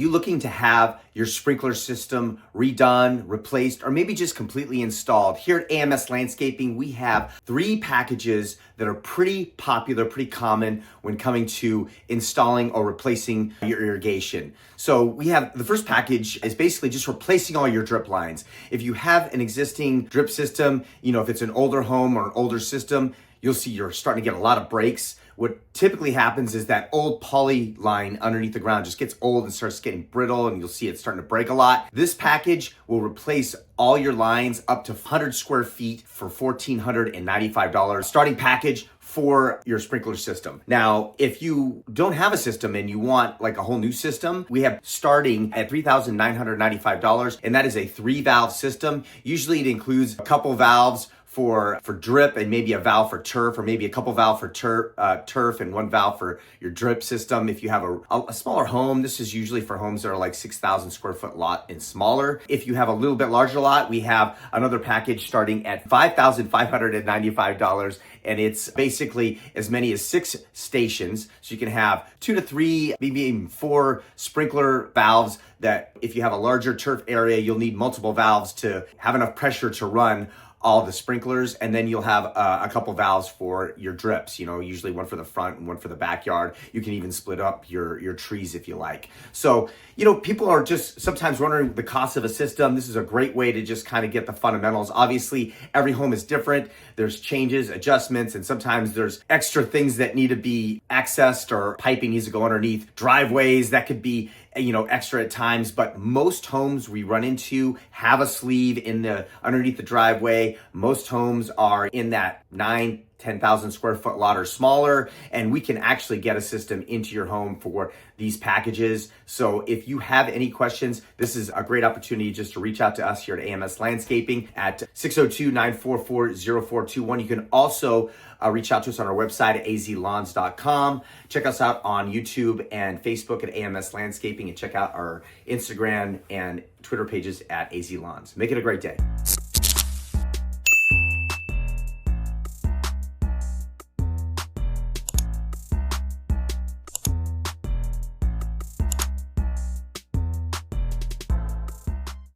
You looking to have your sprinkler system redone, replaced, or maybe just completely installed? Here at AMS Landscaping, we have 3 packages that are pretty popular, pretty common when coming to installing or replacing your irrigation. So we have the first package is basically just replacing all your drip lines. If you have an existing drip system, if it's an older home or an older system, you'll see you're starting to get a lot of breaks. What typically happens is that old polyline underneath the ground just gets old and starts getting brittle, and you'll see it starting to break a lot. This package will replace all your lines up to 100 square feet for $1,495. Starting package for your sprinkler system. Now, if you don't have a system and you want like a whole new system, we have starting at $3,995, and that is a 3-valve system. Usually it includes a couple valves for drip and maybe a valve for turf, or maybe a couple valve for turf and 1 valve for your drip system. If you have a smaller home, this is usually for homes that are like 6,000 square foot lot and smaller. If you have a little bit larger lot, we have another package starting at $5,595, and it's basically as many as 6 stations. So you can have 2 to 3, maybe even 4 sprinkler valves that if you have a larger turf area, you'll need multiple valves to have enough pressure to run all the sprinklers, and then you'll have a couple valves for your drips, usually one for the front and one for the backyard. You can even split up your trees if you like. So, people are just sometimes wondering the cost of a system. This is a great way to just kind of get the fundamentals. Obviously, every home is different. There's changes, adjustments, and sometimes there's extra things that need to be accessed, or piping needs to go underneath driveways. That could be extra at times, but most homes we run into have a sleeve underneath the driveway. Most homes are in that 10,000 square foot lot or smaller, and we can actually get a system into your home for these packages. So if you have any questions, this is a great opportunity just to reach out to us here at AMS Landscaping at 602-944-0421. You can also reach out to us on our website at azlawns.com. Check us out on YouTube and Facebook at AMS Landscaping, and check out our Instagram and Twitter pages at AZ Lawns. Make it a great day.